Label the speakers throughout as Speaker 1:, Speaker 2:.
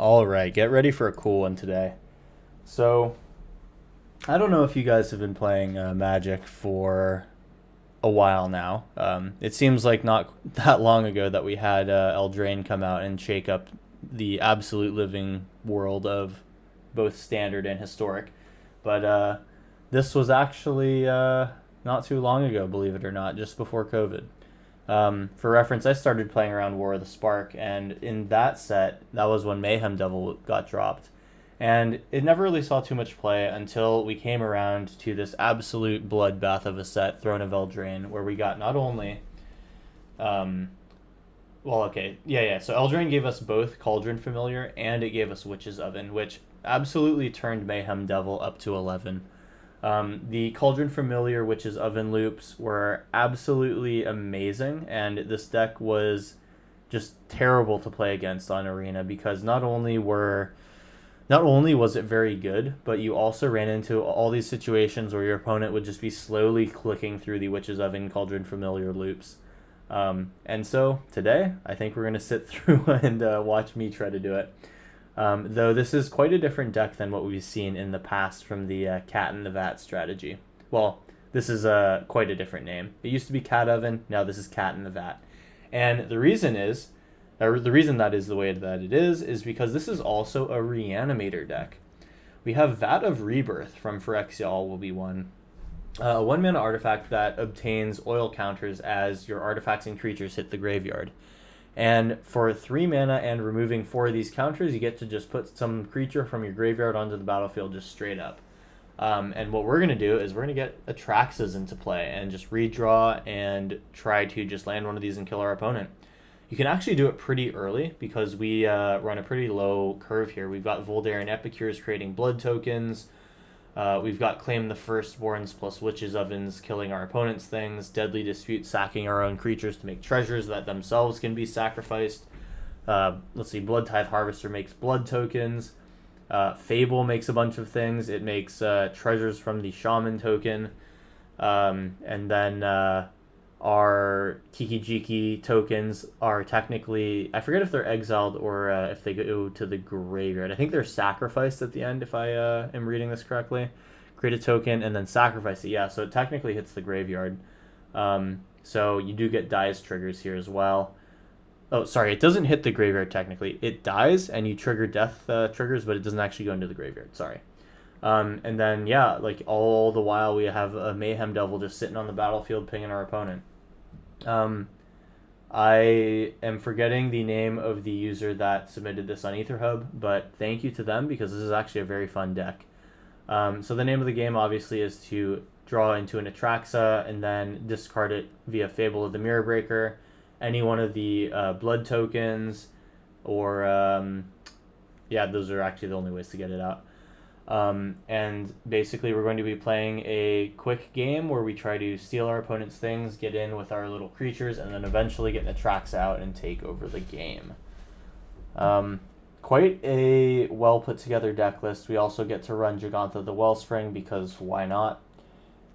Speaker 1: All right, get ready for a cool one today. So, I don't know if you guys have been playing Magic for a while now. It seems like not that long ago that we had Eldraine come out and shake up the absolute living world of both standard and historic. But this was actually not too long ago, believe it or not, just before COVID. For reference, I started playing around War of the Spark, and in that set, that was when Mayhem Devil got dropped. And it never really saw too much play until we came around to this absolute bloodbath of a set, Throne of Eldraine, where we got not only. So Eldraine gave us both Cauldron Familiar, and it gave us Witch's Oven, which absolutely turned Mayhem Devil up to 11. The Cauldron Familiar Witch's Oven loops were absolutely amazing, and this deck was just terrible to play against on Arena because not only was it very good, but you also ran into all these situations where your opponent would just be slowly clicking through the Witch's Oven Cauldron Familiar loops. And so today, I think we're going to sit through and watch me try to do it. Though this is quite a different deck than what we've seen in the past from the Cat in the Vat strategy. Well, this is quite a different name. It used to be Cat Oven, now this is Cat in the Vat. And the reason that is the way that it is because this is also a Reanimator deck. We have Vat of Rebirth from Phyrexial will be one. A 1-mana artifact that obtains oil counters as your artifacts and creatures hit the graveyard. And for 3 mana and removing 4 of these counters, you get to just put some creature from your graveyard onto the battlefield just straight up. And what we're going to do is we're going to get Atraxas into play and just redraw and try to just land one of these and kill our opponent. You can actually do it pretty early because we run a pretty low curve here. We've got Voldaren Epicures creating blood tokens. We've got Claim the Firstborns plus Witch's Ovens killing our opponent's things, Deadly Dispute sacking our own creatures to make treasures that themselves can be sacrificed. Blood Tithe Harvester makes blood tokens. Fable makes a bunch of things. It makes treasures from the Shaman token. And then our Kiki-Jiki tokens are technically, I forget if they're exiled or if they go to the graveyard. I think they're sacrificed at the end, if I am reading this correctly. Create a token and then sacrifice it. Yeah, so it technically hits the graveyard. So you do get dies triggers here as well. Oh, sorry, it doesn't hit the graveyard technically. It dies and you trigger death triggers, but it doesn't actually go into the graveyard. Sorry. And then, yeah, like all the while we have a Mayhem Devil just sitting on the battlefield pinging our opponent. I am forgetting the name of the user that submitted this on EtherHub, but thank you to them because this is actually a very fun deck. So the name of the game obviously is to draw into an Atraxa and then discard it via Fable of the Mirror Breaker, any one of the blood tokens, or those are actually the only ways to get it out. And basically we're going to be playing a quick game where we try to steal our opponent's things, get in with our little creatures, and then eventually get Atraxa out and take over the game. Quite a well put together deck list. We also get to run Jegantha the Wellspring because why not?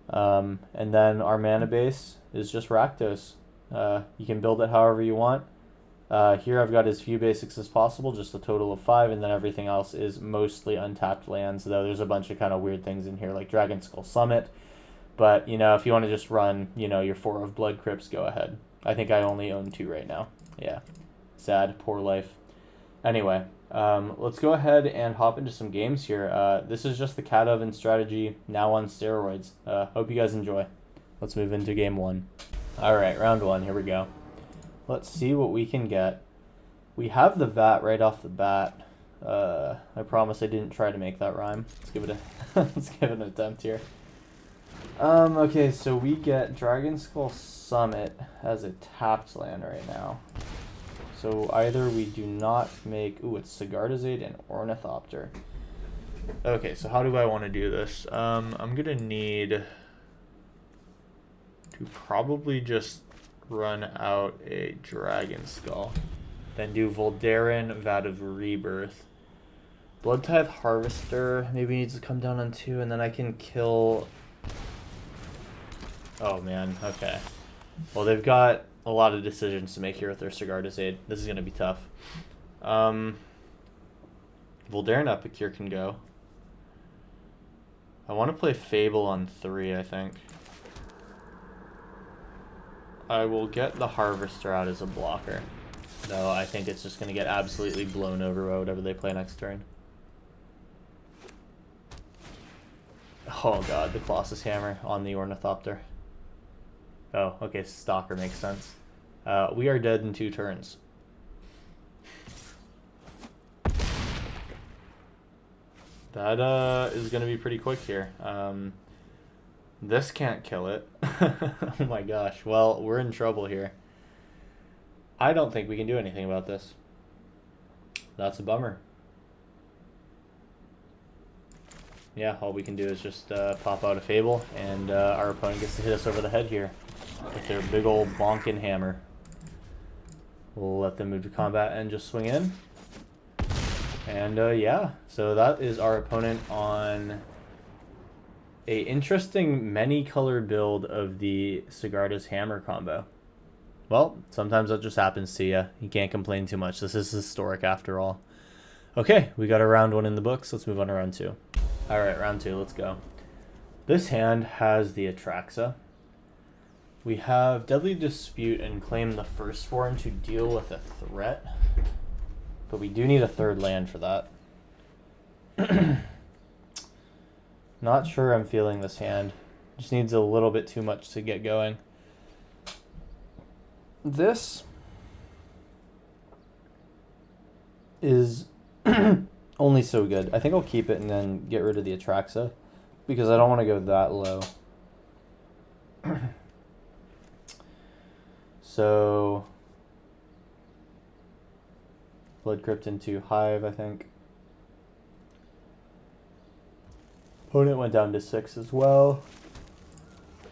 Speaker 1: And then our mana base is just Rakdos. You can build it however you want. Here I've got as few basics as possible, just a total of 5, and then everything else is mostly untapped lands, though there's a bunch of kind of weird things in here, like Dragon Skull Summit. But, if you want to just run, your 4 of Blood Crypts, go ahead. I think I only own 2 right now. Yeah. Sad. Poor life. Anyway, let's go ahead and hop into some games here. This is just the Cat Oven strategy, now on steroids. Hope you guys enjoy. Let's move into game 1. Alright, round 1. Here we go. Let's see what we can get. We have the Vat right off the bat. I promise I didn't try to make that rhyme. Let's give it let's give it an attempt here. Okay, so we get Dragon Skull Summit as a tapped land right now. So either we do not make... Ooh, it's Sigardazade and Ornithopter. Okay, so how do I want to do this? I'm going to need to probably just run out a Dragon Skull. Then do Voldaren, Vat of Rebirth. Blood Tithe Harvester maybe needs to come down on 2, and then I can kill... Oh man, okay. Well, they've got a lot of decisions to make here with their Sigardazade. This is going to be tough. Voldaren Epicure can go. I want to play Fable on 3, I think. I will get the Harvester out as a blocker. No, I think it's just going to get absolutely blown over by whatever they play next turn. Oh god, the Colossus Hammer on the Ornithopter. Oh, okay, Stalker makes sense. We are dead in 2 turns. That is going to be pretty quick here. This can't kill it. Oh my gosh. Well, we're in trouble here. I don't think we can do anything about this. That's a bummer. Yeah, all we can do is just pop out a Fable, and our opponent gets to hit us over the head here with their big old bonkin' hammer. We'll let them move to combat and just swing in. And yeah, so that is our opponent on a interesting many-color build of the Sigarda's Hammer combo. Well, sometimes that just happens to you. You can't complain too much. This is historic after all. Okay, we got a round 1 in the books. Let's move on to round 2. All right, round 2, let's go. This hand has the Atraxa. We have Deadly Dispute and claim the Firstborn to deal with a threat. But we do need a 3rd land for that. Not sure I'm feeling this hand. Just needs a little bit too much to get going. This is only so good. I think I'll keep it and then get rid of the Atraxa because I don't want to go that low. So Blood Crypt into Hive, I think. Opponent went down to 6 as well.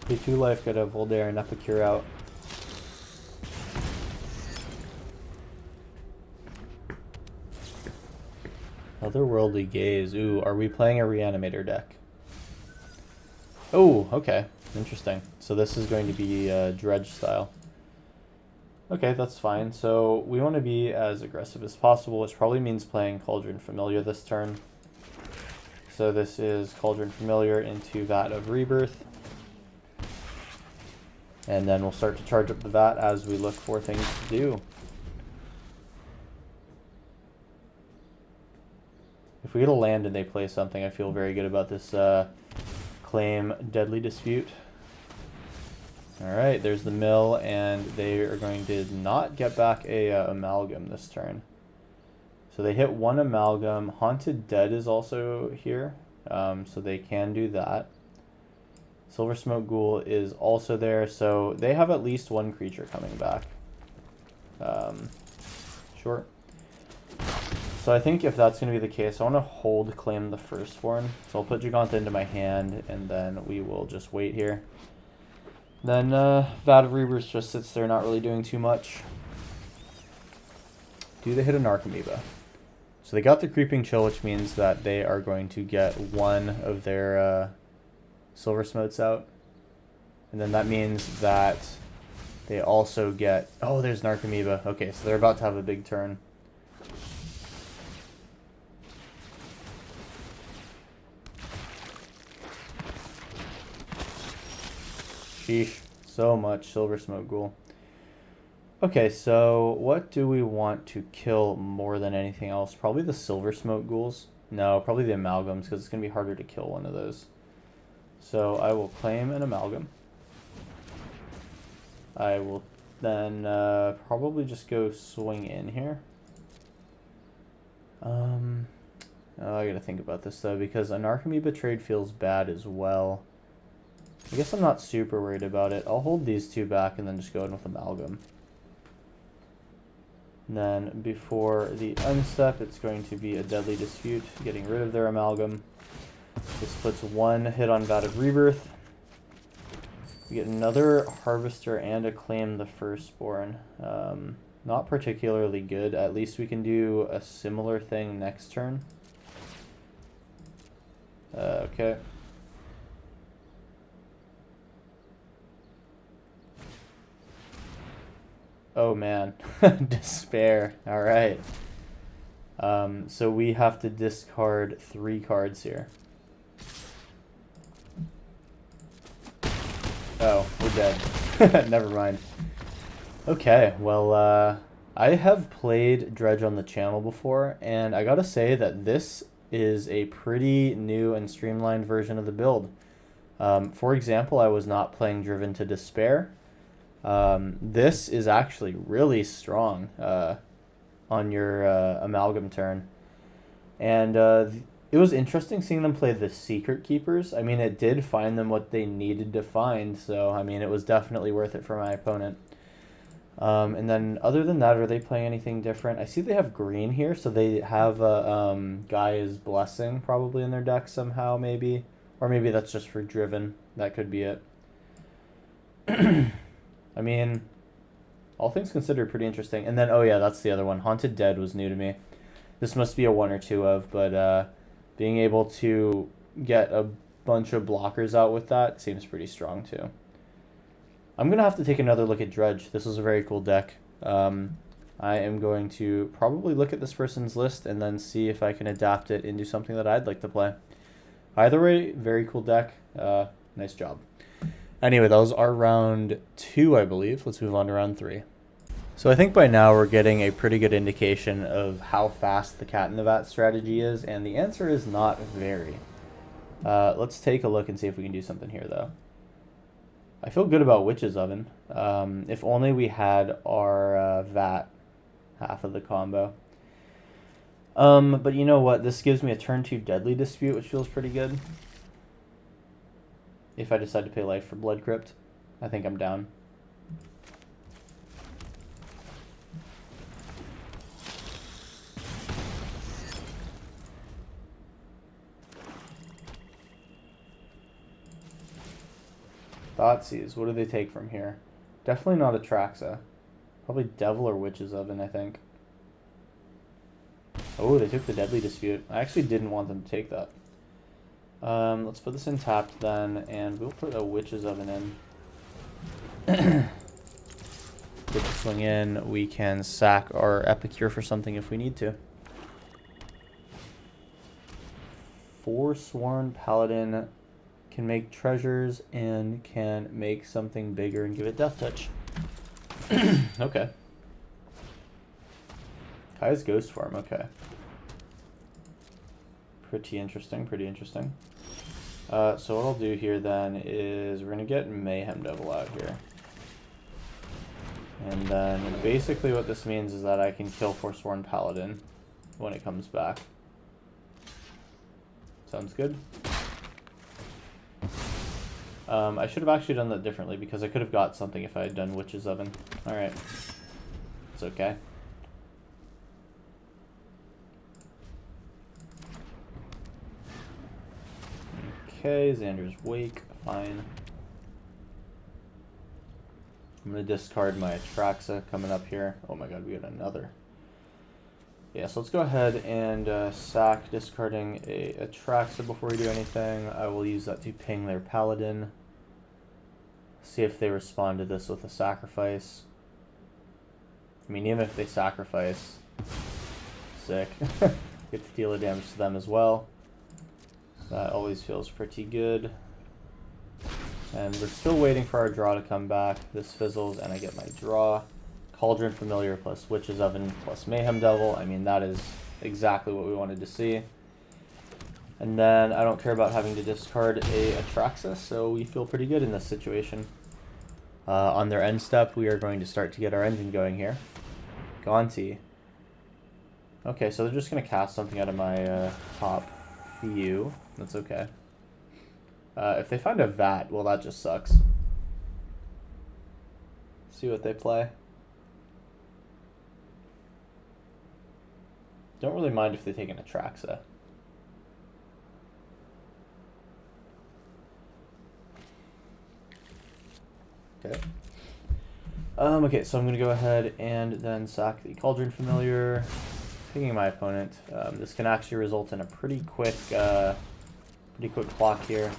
Speaker 1: Pay 2 life, got a Voldaren Epicure out. Otherworldly Gaze. Ooh, are we playing a Reanimator deck? Oh, okay. Interesting. So this is going to be Dredge style. Okay, that's fine. So we want to be as aggressive as possible, which probably means playing Cauldron Familiar this turn. So this is Cauldron Familiar into Vat of Rebirth. And then we'll start to charge up the Vat as we look for things to do. If we get a land and they play something, I feel very good about this claim Deadly Dispute. Alright, there's the mill, and they are going to not get back a Amalgam this turn. So they hit 1 Amalgam. Haunted Dead is also here, so they can do that. Silver Smoke Ghoul is also there, so they have at least 1 creature coming back. Sure. So I think if that's going to be the case, I want to hold Claim the Firstborn. So I'll put Giganta into my hand, and then we will just wait here. Then Vat of Rebirth just sits there, not really doing too much. Do they hit a Narcomoeba? So they got the Creeping Chill, which means that they are going to get 1 of their Silver Smotes out. And then that means that they also get... Oh, there's Narcomoeba. Okay, so they're about to have a big turn. Sheesh. So much Silver Smoke Ghoul. Okay, so what do we want to kill more than anything else? Probably the Silver Smoke Ghouls. No, probably the Amalgams, because it's going to be harder to kill one of those. So I will claim an Amalgam. I will then probably just go swing in here. Oh, I gotta think about this though, because an Narcomoeba trade feels bad as well. I guess I'm not super worried about it. I'll hold these 2 back and then just go in with Amalgam. And then before the unstep, it's going to be a Deadly Dispute, getting rid of their Amalgam. This puts 1 hit on Vat of Rebirth. We get another Harvester and a Claim the Firstborn. Not particularly good. At least we can do a similar thing next turn. Okay. Oh man, Despair. All right. So we have to discard 3 cards here. Oh, we're dead. Never mind. Okay, well, I have played Dredge on the channel before, and I gotta say that this is a pretty new and streamlined version of the build. For example, I was not playing Driven to Despair. This is actually really strong on your Amalgam turn. And it was interesting seeing them play the Secret Keepers. I mean, it did find them what they needed to find, so, I mean, it was definitely worth it for my opponent. And then, other than that, are they playing anything different? I see they have green here, so they have a Gaia's Blessing probably in their deck somehow, maybe. Or maybe that's just for Driven. That could be it. I mean, all things considered, pretty interesting. And then, oh yeah, that's the other one. Haunted Dead was new to me. This must be a 1 or 2 of, but being able to get a bunch of blockers out with that seems pretty strong too. I'm going to have to take another look at Dredge. This is a very cool deck. I am going to probably look at this person's list and then see if I can adapt it into something that I'd like to play. Either way, very cool deck. Nice job. Anyway, that was our round 2, I believe. Let's move on to round 3. So I think by now we're getting a pretty good indication of how fast the Cat in the Vat strategy is, and the answer is not very. Let's take a look and see if we can do something here, though. I feel good about Witch's Oven. If only we had our Vat half of the combo. But you know what? This gives me a turn 2 Deadly Dispute, which feels pretty good. If I decide to pay life for Blood Crypt, I think I'm down. Thoughtseize, what do they take from here? Definitely not Atraxa. Probably Devil or Witch's Oven, I think. Oh, they took the Deadly Dispute. I actually didn't want them to take that. Let's put this in tapped then, and we'll put a Witch's Oven in. Get the swing in. We can sack our Epicure for something if we need to. Forsworn Paladin can make treasures and can make something bigger and give it Death Touch. Okay. Kai's Ghost Form, okay. Pretty interesting, pretty interesting. So what I'll do here then is we're going to get Mayhem Devil out here. And then basically what this means is that I can kill Forsworn Paladin when it comes back. Sounds good. I should have actually done that differently because I could have got something if I had done Witch's Oven. Alright. It's okay. Okay, Xander's Wake, fine. I'm going to discard my Atraxa coming up here. Oh my god, we got another. Yeah, so let's go ahead and sack, discarding a Atraxa before we do anything. I will use that to ping their Paladin. See if they respond to this with a sacrifice. I mean, even if they sacrifice, sick. Get to deal the damage to them as well. That always feels pretty good. And we're still waiting for our draw to come back. This fizzles and I get my draw. Cauldron Familiar plus Witch's Oven plus Mayhem Devil. I mean, that is exactly what we wanted to see. And then I don't care about having to discard a Atraxa, so we feel pretty good in this situation. On their end step, we are going to start to get our engine going here. Gonti. Okay, so they're just going to cast something out of my top few. That's okay. If they find a Vat, well, that just sucks. See what they play. Don't really mind if they take an Atraxa. Okay. Okay, so I'm going to go ahead and then sack the Cauldron Familiar, picking my opponent. This can actually result in a pretty quick clock here.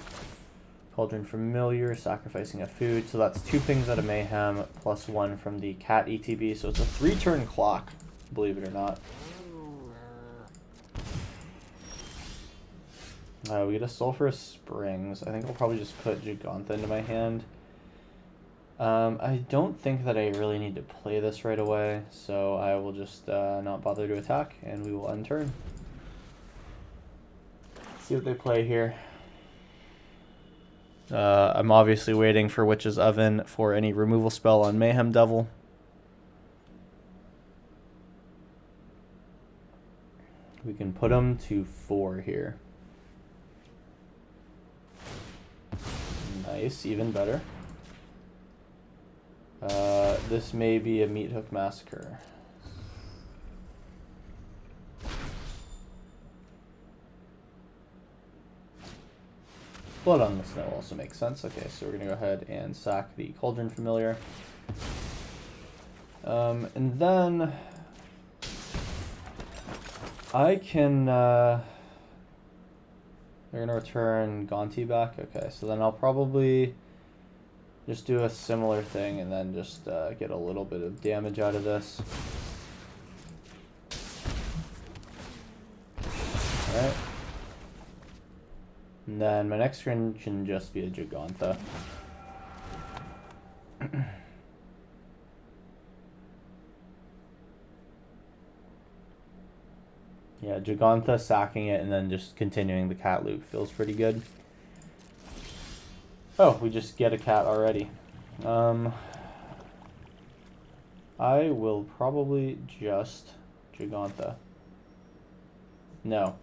Speaker 1: Cauldron Familiar, sacrificing a food. So that's 2 pings out of Mayhem, plus 1 from the Cat ETB. So it's a 3-turn clock, believe it or not. We get a Sulphurous Springs. I think I'll probably just put Gigantha into my hand. I don't think that I really need to play this right away, so I will just not bother to attack, and we will end turn. See what they play here. I'm obviously waiting for Witch's Oven for any removal spell on Mayhem Devil. We can put him to 4 here. Nice, even better. This may be a Meat Hook Massacre. Blood on the Snow also makes sense. Okay, so we're going to go ahead and sack the Cauldron Familiar. And then I can... they're going to return Gonti back. Okay, so then I'll probably just do a similar thing and then just get a little bit of damage out of this. Alright. And then my next turn can just be a Gigantha. Yeah, Gigantha, sacking it, and then just continuing the cat loop feels pretty good. Oh, we just get a cat already. I will probably just Gigantha. No.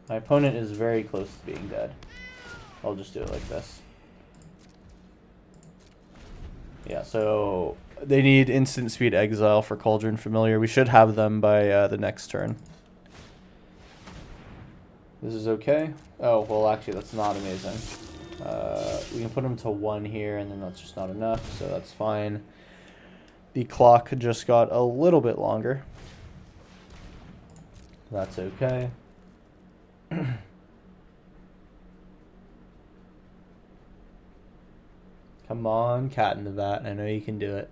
Speaker 1: My opponent is very close to being dead. I'll just do it like this. Yeah, so they need instant speed exile for Cauldron Familiar. We should have them by the next turn. This is okay. Oh, well, actually, that's not amazing. We can put them to 1 here, and then that's just not enough, so that's fine. The clock just got a little bit longer. That's okay. Come on, Cat in the Vat. I know you can do it.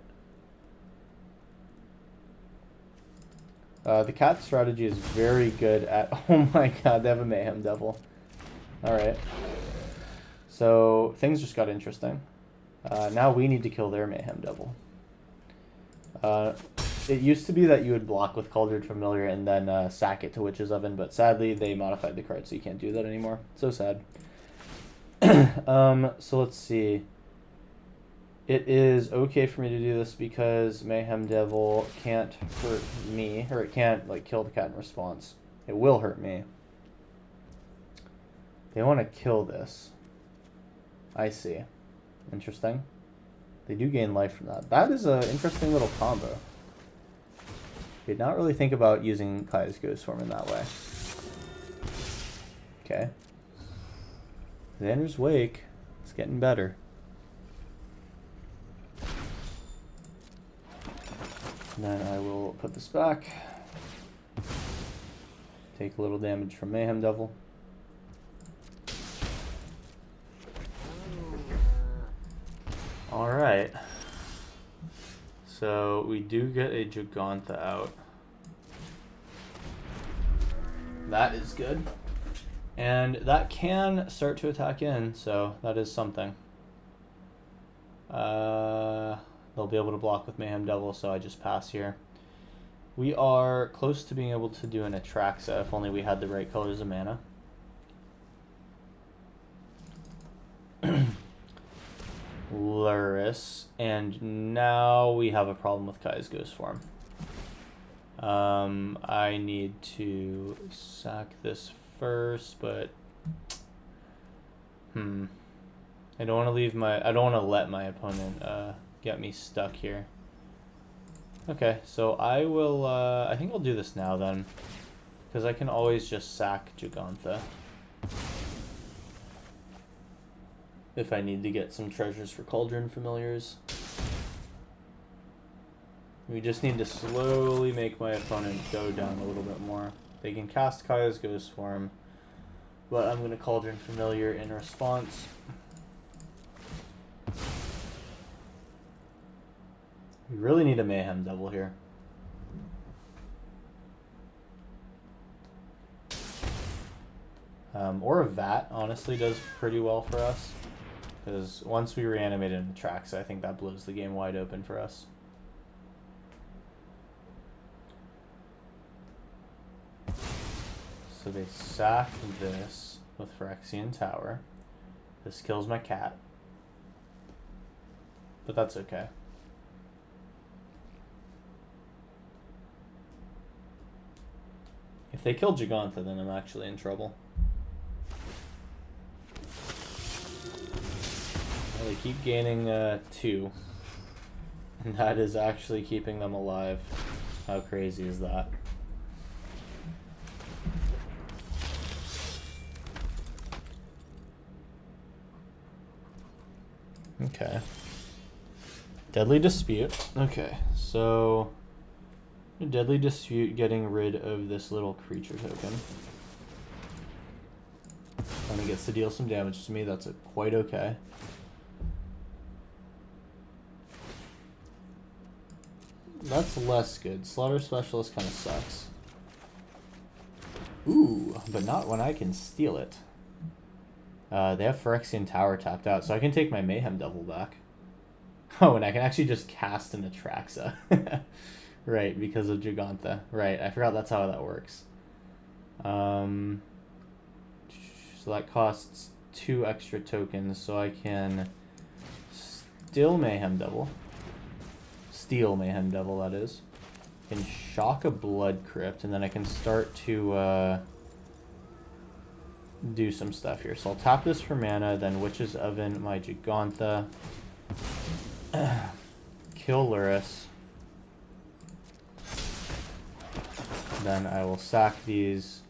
Speaker 1: The cat strategy is very good at... Oh my god, they have a Mayhem Devil. Alright. So, things just got interesting. Now we need to kill their Mayhem Devil. It used to be that you would block with Cauldron Familiar and then sack it to Witch's Oven, but sadly they modified the card so you can't do that anymore. So sad. So let's see. It is okay for me to do this because Mayhem Devil can't hurt me, or it can't like kill the cat in response. It will hurt me. They want to kill this. I see. Interesting. They do gain life from that. That is an interesting little combo. Did not really think about using Kaya's Ghost Form in that way. Okay. Xander's Wake. It's getting better. And then I will put this back. Take a little damage from Mayhem Devil. Alright. So we do get a Gigantha out. That is good. And that can start to attack in, so that is something. They'll be able to block with Mayhem Devil, so I just pass here. We are close to being able to do an Atraxa if only we had the right colors of mana. Luris, and now we have a problem with Kai's Ghost Form. I need to sack this first, but I don't want to leave my. I don't want to let my opponent get me stuck here. Okay, so I will. I think I'll do this now then, because I can always just sack Gigantha if I need to get some treasures for Cauldron Familiars. We just need to slowly make my opponent go down a little bit more. They can cast Kaya's Ghost Form, but I'm going to Cauldron Familiar in response. We really need a Mayhem Devil here. Or a vat, honestly, does pretty well for us. Because once we reanimate into Trax, I think that blows the game wide open for us. So they sack this with Phyrexian Tower. This kills my cat. But that's okay. If they kill Gigantha, then I'm actually in trouble. Well, they keep gaining 2. And that is actually keeping them alive. How crazy is that? Okay. Deadly Dispute. Okay, so Deadly Dispute getting rid of this little creature token. When it gets to deal some damage to me, that's quite okay. That's less good. Slaughter Specialist kind of sucks. Ooh, but not when I can steal it. They have Phyrexian Tower tapped out, so I can take my Mayhem Devil back. Oh, and I can actually just cast an Atraxa. Right, because of Gigantha. Right, I forgot that's how that works. So that costs 2 extra tokens, so I can steal Mayhem Devil. Steal Mayhem Devil, that is. I can shock a Blood Crypt, and then I can start to do some stuff here. So I'll tap this for mana, then Witch's Oven my Gigantha. Kill Lurrus. Then I will sack these.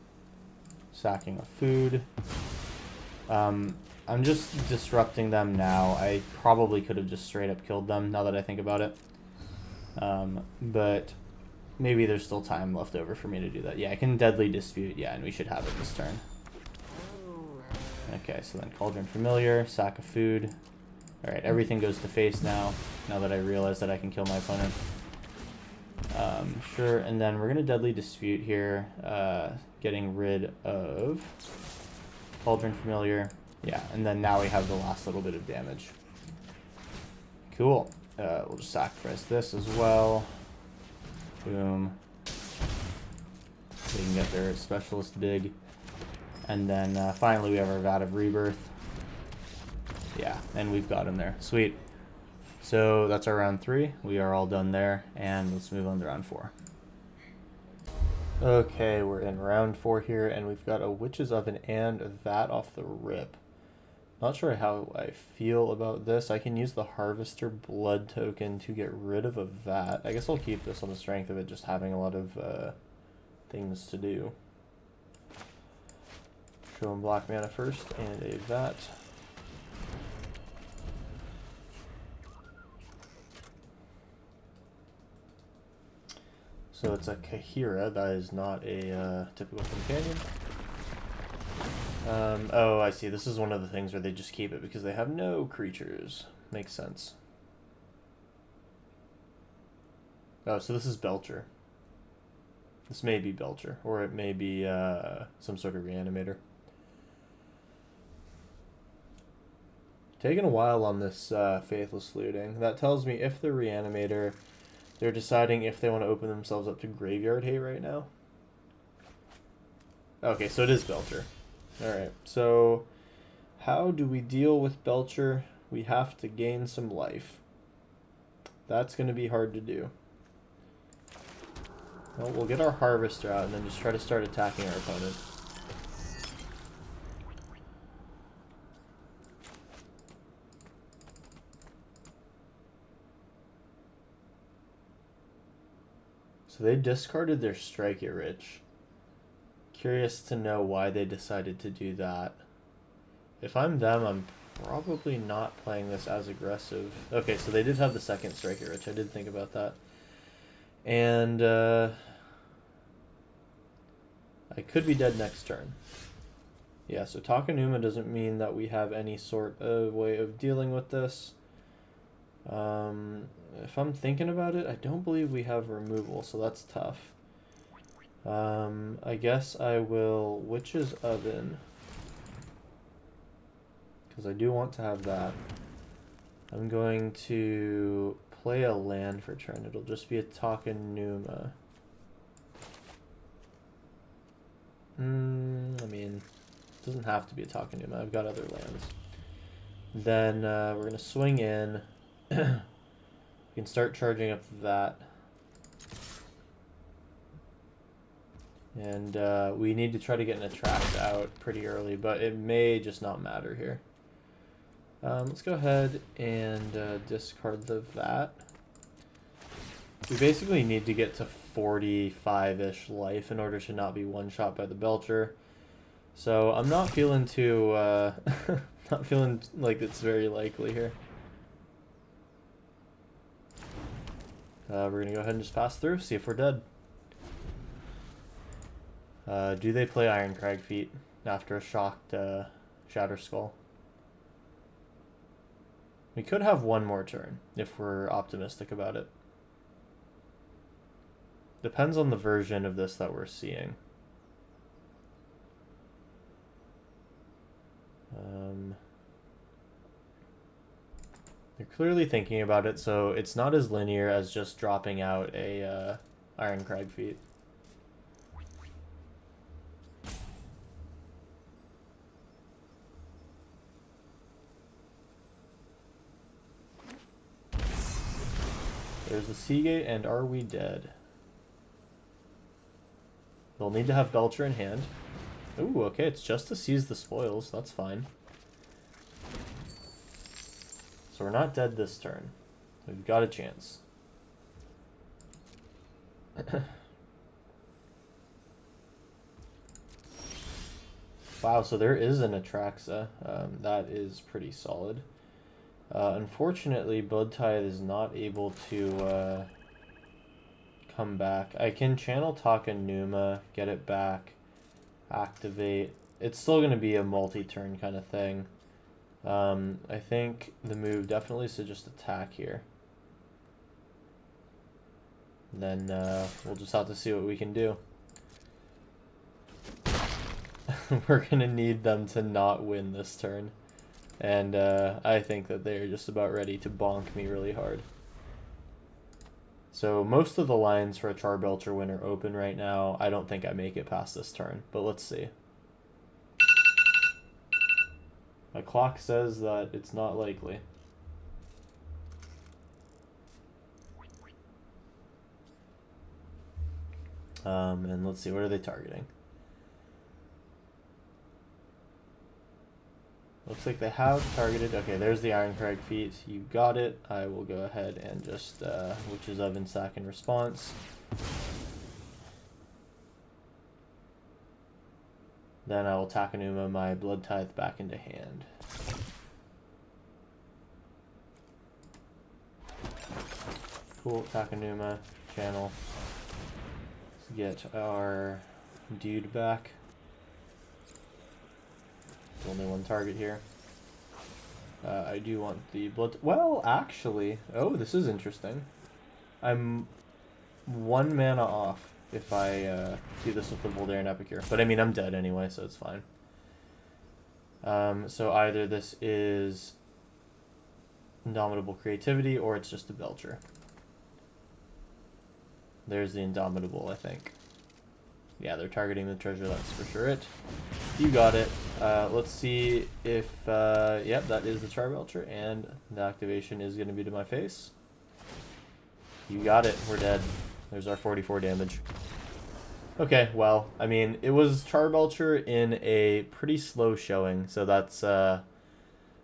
Speaker 1: Sacking a food. I'm just disrupting them now. I probably could have just straight up killed them now that I think about it. But maybe there's still time left over for me to do that. Yeah, I can Deadly Dispute. Yeah, and we should have it this turn. Okay, so then Cauldron Familiar, sack of food. Alright, everything goes to face now that I realize that I can kill my opponent. Sure, and then we're going to Deadly Dispute here, getting rid of Cauldron Familiar. Yeah, and then now we have the last little bit of damage. Cool. We'll just sacrifice this as well. Boom. They can get their Specialist dig. And then finally we have our Vat of Rebirth. Yeah, and we've got him there. Sweet. So that's our round 3. We are all done there, and let's move on to round 4. Okay, we're in round 4 here, and we've got a Witch's Oven and a Vat off the rip. Not sure how I feel about this. I can use the Harvester Blood token to get rid of a Vat. I guess I'll keep this on the strength of it just having a lot of things to do. Show him black mana first, and a Vat. So it's a Kahira, that is not a typical companion. Oh, I see. This is one of the things where they just keep it because they have no creatures. Makes sense. Oh, so this is Belcher. This may be Belcher, or it may be some sort of reanimator. Taking a while on this Faithless Looting. That tells me if the reanimator... They're deciding if they want to open themselves up to graveyard hate right now. Okay, so it is Belcher. Alright, so how do we deal with Belcher? We have to gain some life. That's going to be hard to do. Well, we'll get our Harvester out and then just try to start attacking our opponent. So they discarded their Strike It Rich. Curious to know why they decided to do that. If I'm them, I'm probably not playing this as aggressive. Okay, so they did have the second Strike It Rich. I did think about that. And I could be dead next turn. Yeah, so Takenuma doesn't mean that we have any sort of way of dealing with this. If I'm thinking about it, I don't believe we have removal, so that's tough. I guess I will Witch's Oven because I do want to have that. I'm going to play a land for turn. It'll just be a Takenuma. I mean, it doesn't have to be a Takenuma. I've got other lands. Then we're going to swing in. We can start charging up that. And we need to try to get an attract out pretty early, but it may just not matter here. Let's go ahead and discard the Vat. We basically need to get to 45-ish life in order to not be one-shot by the Belcher. So I'm not feeling too, not feeling like it's very likely here. We're going to go ahead and just pass through, see if we're dead. Do they play Iron Crag Feet after a shocked Shatter Skull? We could have one more turn if we're optimistic about it. Depends on the version of this that we're seeing. They're clearly thinking about it, so it's not as linear as just dropping out a Iron Crag Feet. There's the Seagate, and are we dead? They'll need to have Belcher in hand. Ooh, okay, it's just to seize the spoils. That's fine. So we're not dead this turn. We've got a chance. Wow, so there is an Atraxa. That is pretty solid. Unfortunately, Blood Tithe is not able to come back. I can channel Takenuma, get it back, activate. It's still going to be a multi-turn kind of thing. I think the move definitely is to just attack here. And then we'll just have to see what we can do. We're going to need them to not win this turn. And I think that they're just about ready to bonk me really hard. So most of the lines for a Charbelcher win are open right now. I don't think I make it past this turn, but let's see. My clock says that it's not likely. And let's see, what are they targeting? Looks like they have targeted. Okay, there's the Iron Crag Feet. You got it. I will go ahead and just Witch's Oven sack in response. Then I will Takenuma my Blood Tithe back into hand. Cool, Takenuma, channel. Let's get our dude back. There's only one target here. I do want the blood. Well, actually, oh, this is interesting. I'm 1 mana off if I do this with the Voldaren Epicure. But I mean, I'm dead anyway, so it's fine. So either this is Indomitable Creativity or it's just a Belcher. There's the Indomitable, I think. Yeah, they're targeting the treasure, that's for sure it. You got it. Let's see if, yep, that is the Charbelcher, and the activation is going to be to my face. You got it, we're dead. There's our 44 damage. Okay, well, I mean, it was Charbelcher in a pretty slow showing, so that's,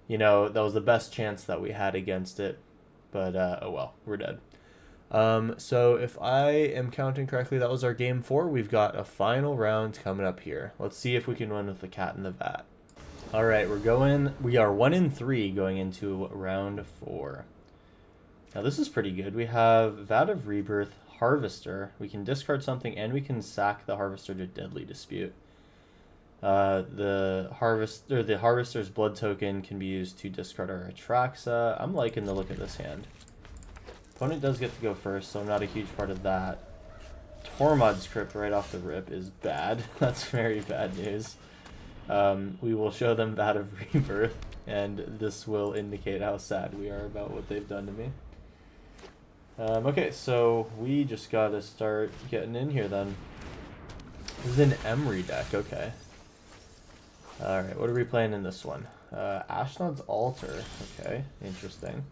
Speaker 1: you know, that was the best chance that we had against it. But, oh well, we're dead. So if I am counting correctly, that was our game 4. We've got a final round coming up here. Let's see if we can win with the Cat in the Vat. All right, we are 1-3 going into round 4. Now this is pretty good. We have Vat of Rebirth, Harvester. We can discard something and we can sack the Harvester to Deadly Dispute. The Harvester's Blood Token can be used to discard our Atraxa. I'm liking the look of this hand. Opponent does get to go first, so I'm not a huge part of that. Tormod's Crypt right off the rip is bad. That's very bad news. we will show them that of Rebirth, and this will indicate how sad we are about what they've done to me. Okay, so we just gotta start getting in here then. This is an Emery deck, okay. Alright, what are we playing in this one? Ashnod's Altar, okay, interesting.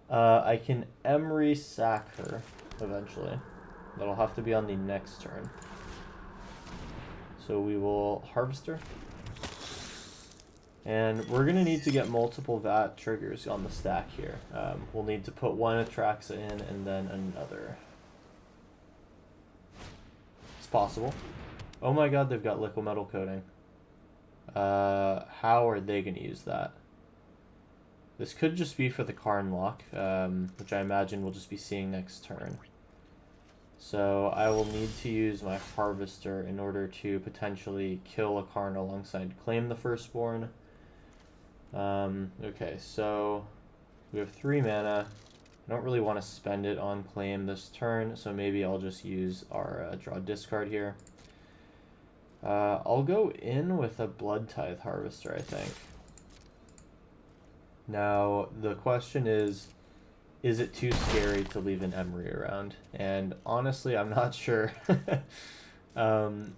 Speaker 1: I can Emery sack her eventually. That'll have to be on the next turn. So we will harvest her. And we're going to need to get multiple VAT triggers on the stack here. We'll need to put one Atraxa in and then another. It's possible. Oh my god, they've got liquid metal coating. How are they going to use that? This could just be for the Karn lock, which I imagine we'll just be seeing next turn. So I will need to use my Harvester in order to potentially kill a Karn alongside Claim the Firstborn. Okay, so we have 3 mana. I don't really want to spend it on Claim this turn, so maybe I'll just use our draw discard here. I'll go in with a Blood Tithe Harvester, I think. Now, the question is it too scary to leave an Emery around? And honestly, I'm not sure. Do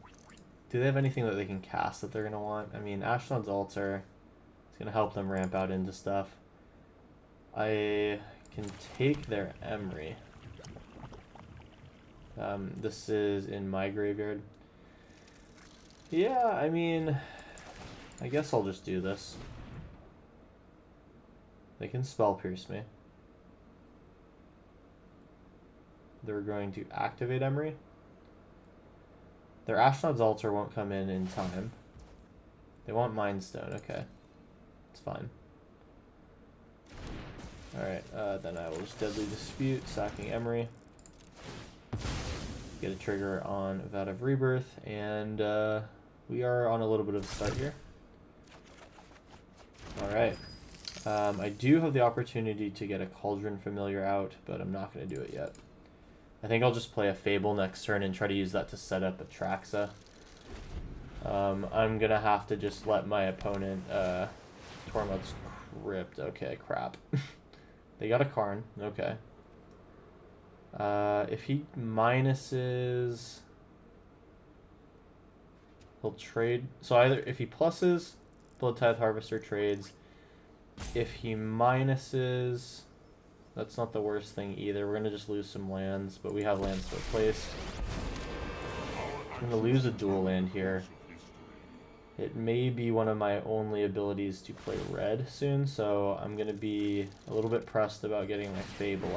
Speaker 1: they have anything that they can cast that they're going to want? I mean, Ashnod's Altar is going to help them ramp out into stuff. I can take their Emery. This is in my graveyard. Yeah, I mean, I guess I'll just do this. They can Spell Pierce me. They're going to activate Emery. Their Ashnod's Altar won't come in time. They want Mind Stone, okay. It's fine. Alright, then I will just Deadly Dispute, sacking Emery. Get a trigger on Vat of Rebirth, and we are on a little bit of a start here. Alright. I do have the opportunity to get a Cauldron Familiar out, but I'm not going to do it yet. I think I'll just play a Fable next turn and try to use that to set up Atraxa. I'm going to have to just let my opponent... Tormod's Crypt. Okay, crap. They got a Karn. Okay. If he minuses... He'll trade... So either if he pluses, Blood Tithe Harvester trades. If he minuses... That's not the worst thing either. We're going to just lose some lands, but we have lands to replace. I'm going to lose a dual land here. It may be one of my only abilities to play red soon, so I'm going to be a little bit pressed about getting my Fable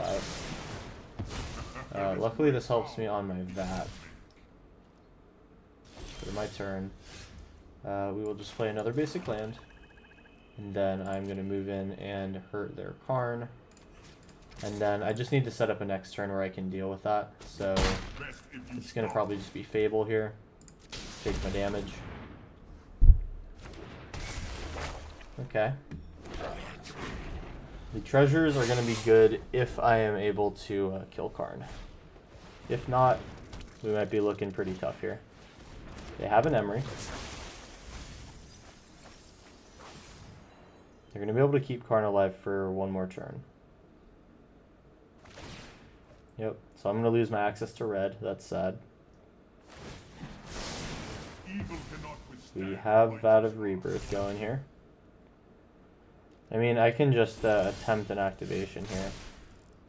Speaker 1: out. Luckily this helps me on my VAT. For my turn. We will just play another basic land. And then I'm going to move in and hurt their Karn. And then I just need to set up a next turn where I can deal with that. So it's going to probably just be Fable here. Take my damage. Okay. The treasures are going to be good if I am able to kill Karn. If not, we might be looking pretty tough here. They have an Emery. They're going to be able to keep Karn alive for one more turn. Yep, so I'm going to lose my access to red. That's sad. We have Vat of Rebirth going here. I mean, I can just attempt an activation here.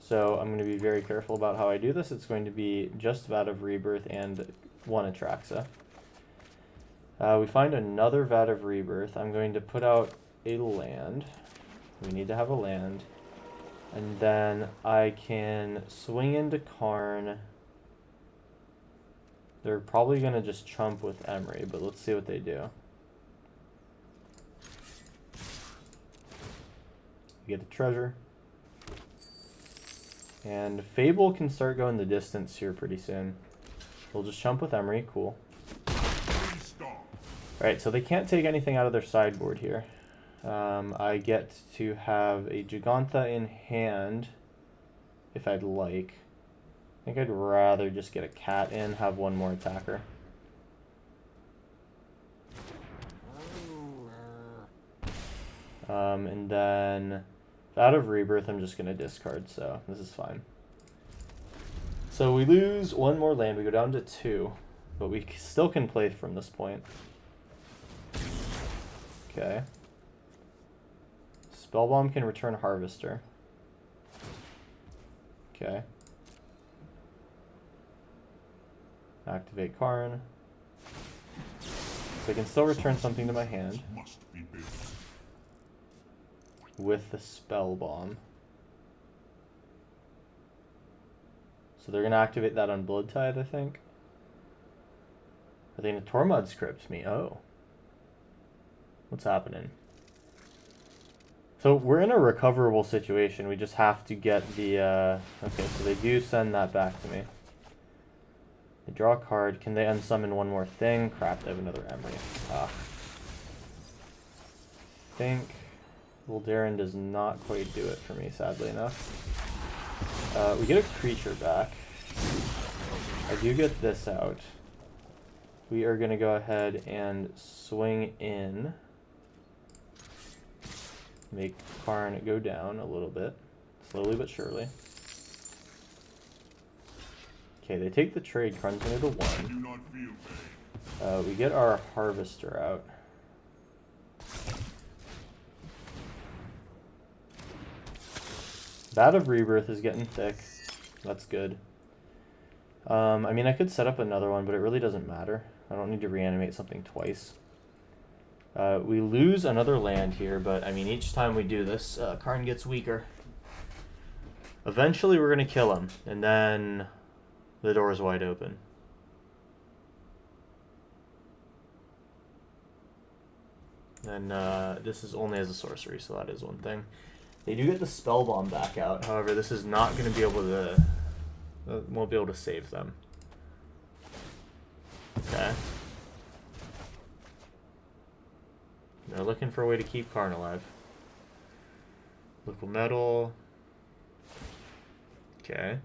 Speaker 1: So I'm going to be very careful about how I do this. It's going to be just Vat of Rebirth and one Atraxa. We find another Vat of Rebirth. I'm going to put out a land. We need to have a land. And then I can swing into Karn. They're probably going to just chump with Emery, but let's see what they do. Get a treasure. And Fable can start going the distance here pretty soon. We'll just chump with Emery, cool. Alright, so they can't take anything out of their sideboard here. I get to have a Gigantha in hand if I'd like. I think I'd rather just get a cat in, have one more attacker. And then out of Rebirth, I'm just going to discard, so this is fine. So we lose one more land. We go down to 2, but we still can play from this point. Okay. Spellbomb can return Harvester. Okay. Activate Karn. So I can still return something to my hand with the Spellbomb. So they're going to activate that on Blood Tithe, I think. Are they going to Tormod script me? Oh. What's happening? So we're in a recoverable situation. We just have to get the... Okay, so they do send that back to me. They draw a card. Can they unsummon one more thing? Crap, they have another Emery. I think Voldaren does not quite do it for me, sadly enough. We get a creature back. I do get this out. We are going to go ahead and swing in. Make Karn go down a little bit. Slowly but surely. Okay, they take the trade. Karn's into the 1. We get our Harvester out. Bat of Rebirth is getting thick. That's good. I mean, I could set up another one, but it really doesn't matter. I don't need to reanimate something twice. We lose another land here, but I mean, each time we do this, Karn gets weaker. Eventually, we're going to kill him, and then the door is wide open. And this is only as a sorcery, so that is one thing. They do get the Spellbomb back out. However, this is not going to be able to... won't be able to save them. Okay. They're looking for a way to keep Karn alive. Liquid Metal. Okay.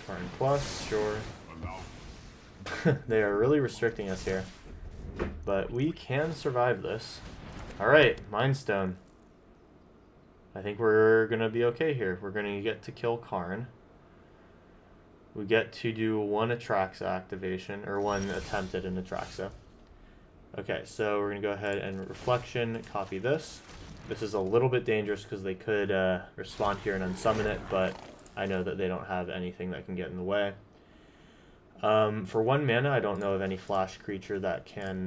Speaker 1: Karn Plus, sure. They are really restricting us here. But we can survive this. Alright, Mind Stone. I think we're going to be okay here. We're going to get to kill Karn. We get to do one Atraxa activation, or one attempt at an Atraxa. Okay, so we're going to go ahead and Reflection, copy this. This is a little bit dangerous because they could respond here and unsummon it, but I know that they don't have anything that can get in the way. For 1 mana, I don't know of any flash creature that can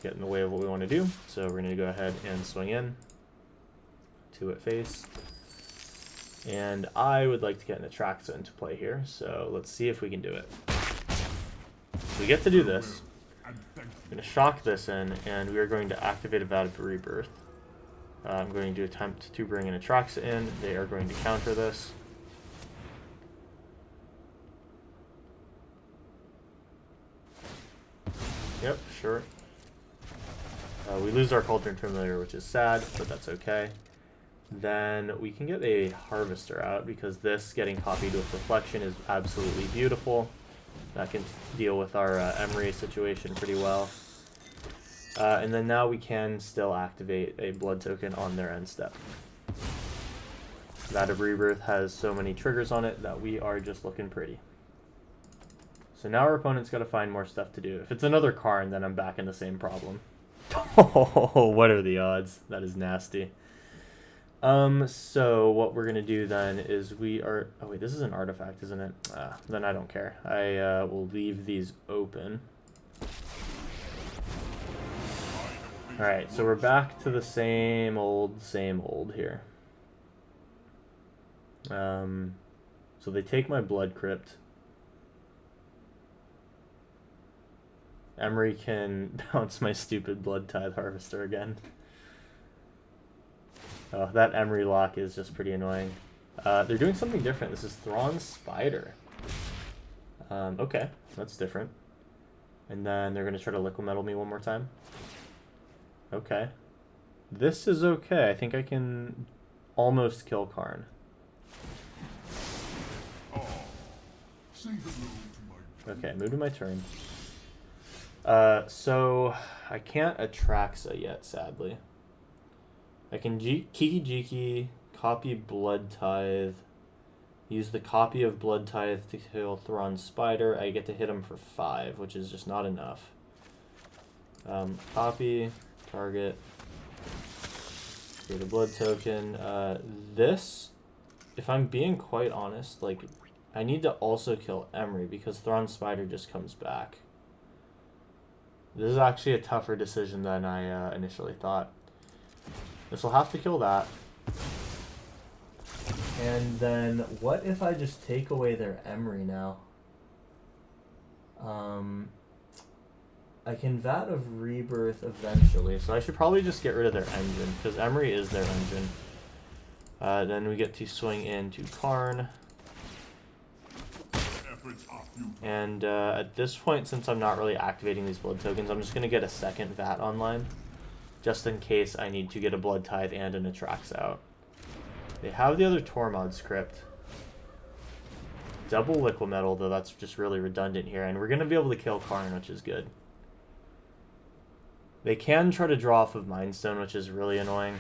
Speaker 1: get in the way of what we want to do, so we're going to go ahead and swing in. 2 at face. And I would like to get an Atraxa into play here, so let's see if we can do it. We get to do this. I'm going to shock this in, and we are going to activate a Vat of Rebirth. I'm going to attempt to bring an Atraxa in. They are going to counter this. Yep, sure. We lose our Cauldron Familiar, which is sad, but that's okay. Then we can get a Harvester out, because this getting copied with Reflection is absolutely beautiful. That can deal with our Emery situation pretty well. And then now we can still activate a Blood Token on their end step. Vat of Rebirth has so many triggers on it that we are just looking pretty. So now our opponent's got to find more stuff to do. If it's another Karn, then I'm back in the same problem. Oh, what are the odds? That is nasty. So what we're going to do then is we are... Oh, wait, this is an artifact, isn't it? Then I don't care. I will leave these open. Alright, so we're back to the same old here. So they take my Blood Crypt. Emery can bounce my stupid Blood Tithe Harvester again. Oh, that Emery lock is just pretty annoying. They're doing something different. This is Thrawn's Spider. Okay, that's different. And then they're going to try to Liquid Metal me one more time. Okay. This is okay. I think I can almost kill Karn. Okay, move to my turn. So I can't Atraxa yet, sadly. I can Kiki Jiki, copy Blood Tithe, use the copy of Blood Tithe to kill Thrawn's Spider. I get to hit him for 5, which is just not enough. Copy, target, create a blood token. This, if I'm being quite honest, like, I need to also kill Emery because Thrawn's Spider just comes back. This is actually a tougher decision than I initially thought. This will have to kill that. And then, what if I just take away their Emery now? I can Vat of Rebirth eventually, so I should probably just get rid of their engine, because Emery is their engine. Then we get to swing into Karn. And at this point, since I'm not really activating these blood tokens, I'm just going to get a second Vat online, just in case I need to get a Blood Tithe and an Atrax out. They have the other Tormod script. Double Liquimetal, though that's just really redundant here, and we're going to be able to kill Karn, which is good. They can try to draw off of Mind Stone, which is really annoying.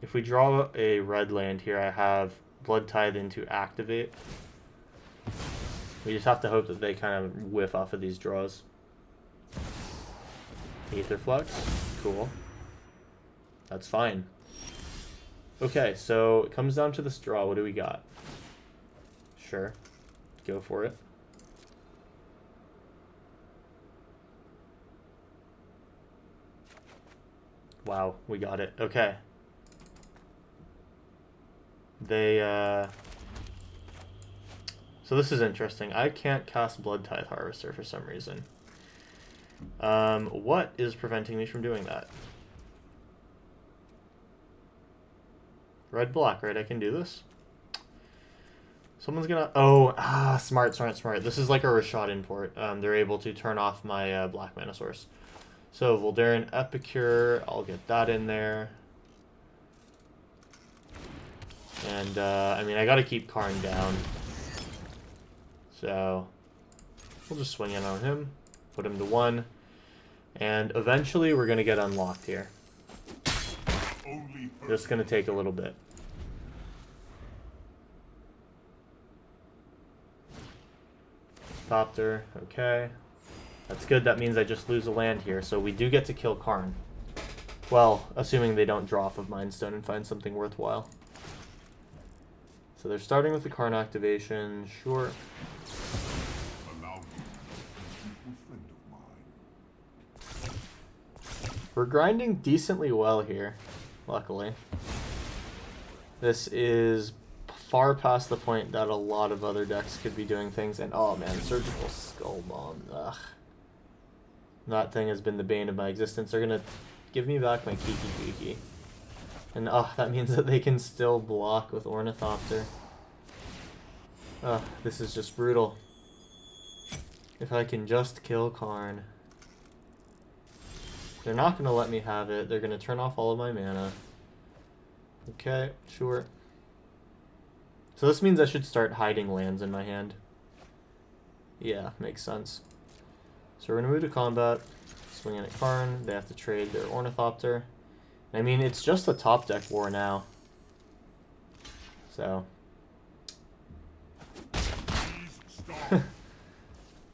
Speaker 1: If we draw a red land here, I have Blood Tithe in to activate. We just have to hope that they kind of whiff off of these draws. Aetherflux, cool. That's fine. Okay, so it comes down to this draw. What do we got? Sure, go for it. Wow, we got it. Okay. They, so this is interesting. I can't cast Blood Tithe Harvester for some reason. What is preventing me from doing that? Red-black, right? I can do this? Someone's gonna... Oh, smart. This is like a Rashad import. They're able to turn off my black mana source. So, Voldaren Epicure, I'll get that in there. And, I mean, I gotta keep Karn down. So, we'll just swing in on him. Put him to 1. And eventually we're gonna get unlocked here. Just gonna take a little bit. Thopter, okay. That's good, that means I just lose a land here, so we do get to kill Karn. Well, assuming they don't draw off of Mind Stone and find something worthwhile. So they're starting with the Karn activation, sure. We're grinding decently well here, luckily. This is far past the point that a lot of other decks could be doing things, and oh man, Surgical Skull Bomb, ugh. That thing has been the bane of my existence. They're gonna give me back my Kiki Jiki. And that means that they can still block with Ornithopter. This is just brutal. If I can just kill Karn. They're not going to let me have it. They're going to turn off all of my mana. Okay, sure. So this means I should start hiding lands in my hand. Yeah, makes sense. So we're going to move to combat. Swing in at Karn. They have to trade their Ornithopter. I mean, it's just a top deck war now. So.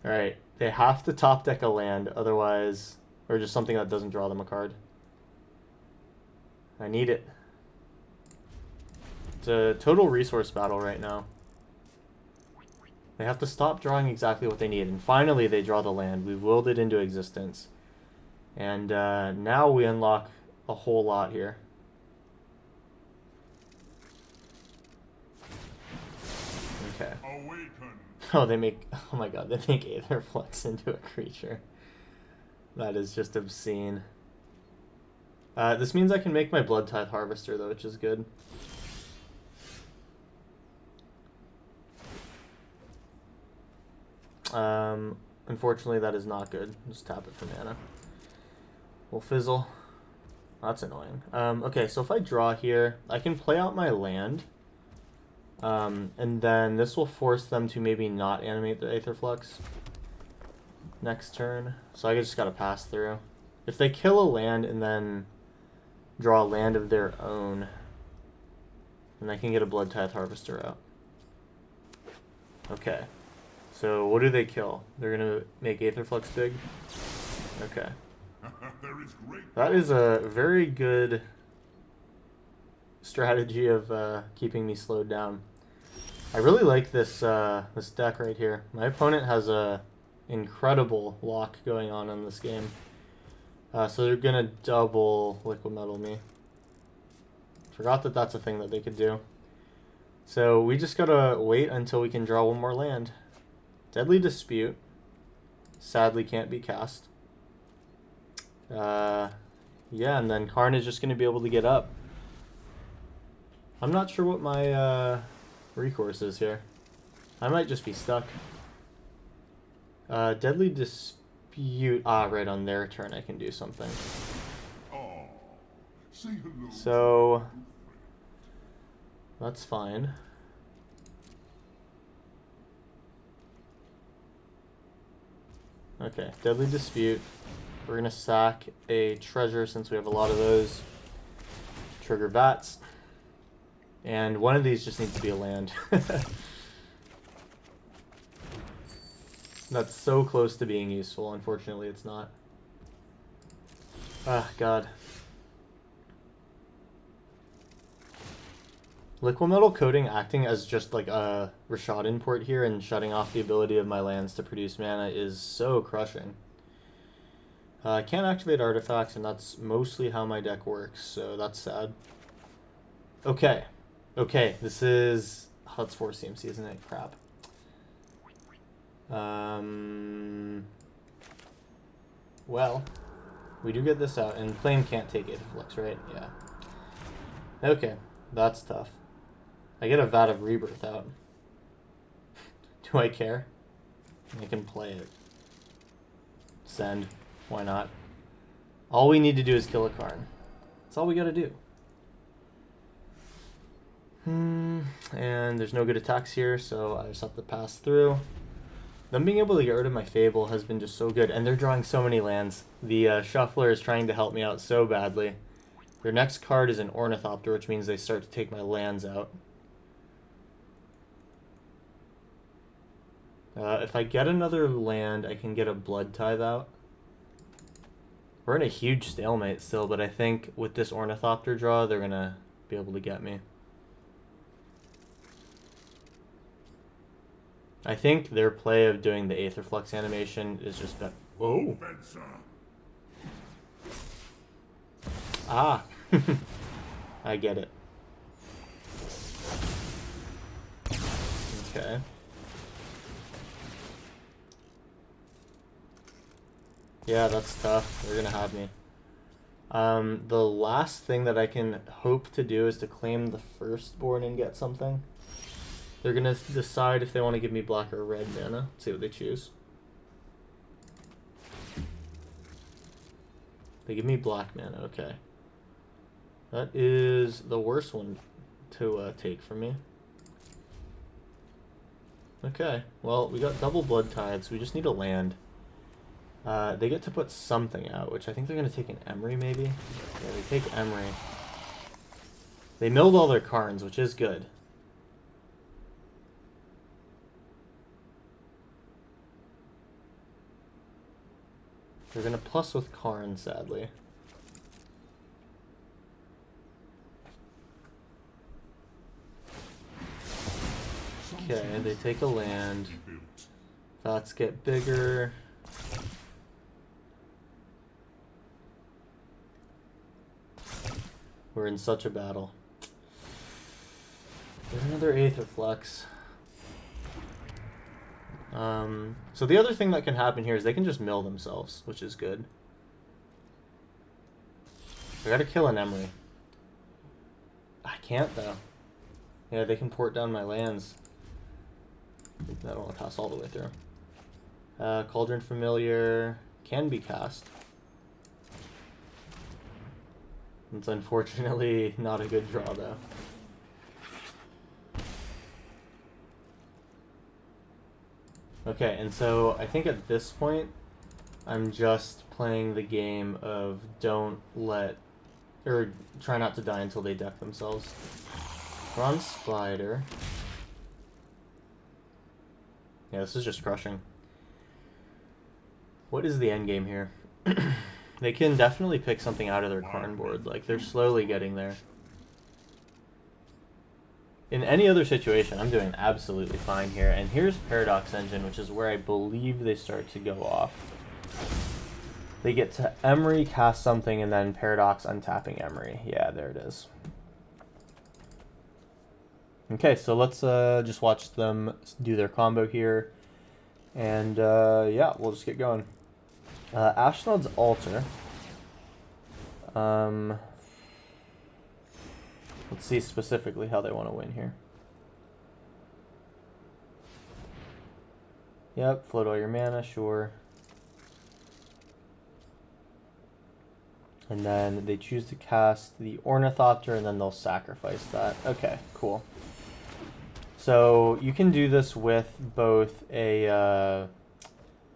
Speaker 1: Alright, they have to top deck a land, otherwise... Or just something that doesn't draw them a card. I need it. It's a total resource battle right now. They have to stop drawing exactly what they need. And finally they draw the land. We've willed it into existence. And now we unlock a whole lot here. Okay. Oh, they make... Oh my god, they make Aetherflux into a creature. That is just obscene. This means I can make my Blood Tithe Harvester, though, which is good. Unfortunately, that is not good. Just tap it for mana. We'll fizzle. That's annoying. Okay, so if I draw here, I can play out my land. And then this will force them to maybe not animate the Aetherflux next turn. So I just gotta pass through. If they kill a land and then draw a land of their own, then I can get a Blood Tithe Harvester out. Okay. So what do they kill? They're gonna make Aetherflux big? Okay. That is a very good strategy of keeping me slowed down. I really like this this deck right here. My opponent has a incredible lock going on in this game. So they're gonna double Liquid Metal me. Forgot that that's a thing that they could do. So we just gotta wait until we can draw one more land. Deadly Dispute. Sadly can't be cast. Yeah, and then Karn is just gonna be able to get up. I'm not sure what my recourse is here. I might just be stuck. Deadly Dispute. Ah, right, on their turn I can do something. So that's fine. Okay, Deadly Dispute. We're gonna sack a treasure since we have a lot of those. Trigger Vats. And one of these just needs to be a land. That's so close to being useful. Unfortunately, it's not. Ah, God. Liquid Metal Coating acting as just like a Rashad import here and shutting off the ability of my lands to produce mana is so crushing. I can't activate artifacts, and that's mostly how my deck works, so that's sad. Okay. Okay, this is... Oh, that's 4 CMC, isn't it? Crap. Well, we do get this out, and Flame can't take Aetherflux, right? Yeah. Okay, that's tough. I get a Vat of Rebirth out. Do I care? I can play it. Send. Why not? All we need to do is kill a Karn. That's all we gotta do. And there's no good attacks here, so I just have to pass through. Them being able to get rid of my Fable has been just so good, and they're drawing so many lands. The Shuffler is trying to help me out so badly. Their next card is an Ornithopter, which means they start to take my lands out. If I get another land, I can get a Blood Tithe out. We're in a huge stalemate still, but I think with this Ornithopter draw, they're going to be able to get me. I think their play of doing the Aetherflux animation is just that. Whoa. Ah. I get it. Okay. Yeah, that's tough. They're gonna have me. The last thing that I can hope to do is to claim the firstborn and get something. They're gonna decide if they want to give me black or red mana. Let's see what they choose. They give me black mana, okay. That is the worst one to take from me. Okay, well, we got double Blood Tithes. We just need a land. They get to put something out, which I think they're going to take an Emery, maybe? Yeah, they take Emery. They milled all their Karns, which is good. They're going to plus with Karn, sadly. Okay, they take a land. Thoughts get bigger. We're in such a battle. There's another Aetherflux. So the other thing that can happen here is they can just mill themselves, which is good. I gotta kill an Emery. I can't, though. Yeah, they can port down my lands. I don't want to pass all the way through. Cauldron Familiar can be cast. It's unfortunately not a good draw, though. Okay, and so I think at this point, I'm just playing the game of don't let, or try not to die until they deck themselves. We're on Spider. Yeah, this is just crushing. What is the end game here? They can definitely pick something out of their Karn board. Like, they're slowly getting there. In any other situation, I'm doing absolutely fine here. And here's Paradox Engine, which is where I believe they start to go off. They get to Emery, cast something, and then Paradox untapping Emery. Yeah, there it is. Okay, so let's just watch them do their combo here. And yeah, we'll just get going. Ashnod's Altar. Let's see specifically how they want to win here. Yep, float all your mana, sure. And then they choose to cast the Ornithopter, and then they'll sacrifice that. Okay, cool. So you can do this with both a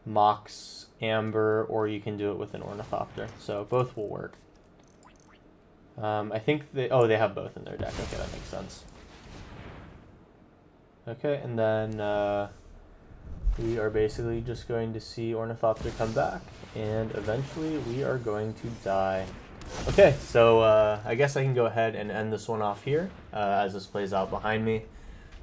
Speaker 1: Mox Amber, or you can do it with an Ornithopter. So both will work. I think they have both in their deck. Okay, that makes sense. Okay, and then we are basically just going to see Ornithopter come back, and eventually we are going to die. Okay, so I guess I can go ahead and end this one off here as this plays out behind me.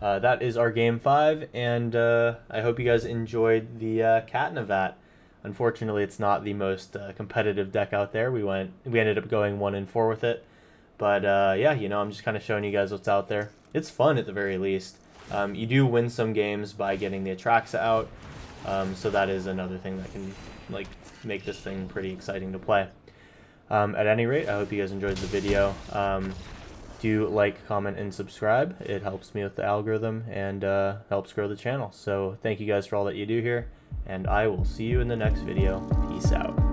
Speaker 1: That is our game 5, and I hope you guys enjoyed the Catnavat. Unfortunately, it's not the most competitive deck out there. We ended up going 1-4 with it, but yeah, you know, I'm just kind of showing you guys what's out there. It's fun at the very least. You do win some games by getting the Atraxa out, so that is another thing that can like make this thing pretty exciting to play. At any rate, I hope you guys enjoyed the video. Do like, comment, and subscribe. It helps me with the algorithm and helps grow the channel. So thank you guys for all that you do here, and I will see you in the next video. Peace out.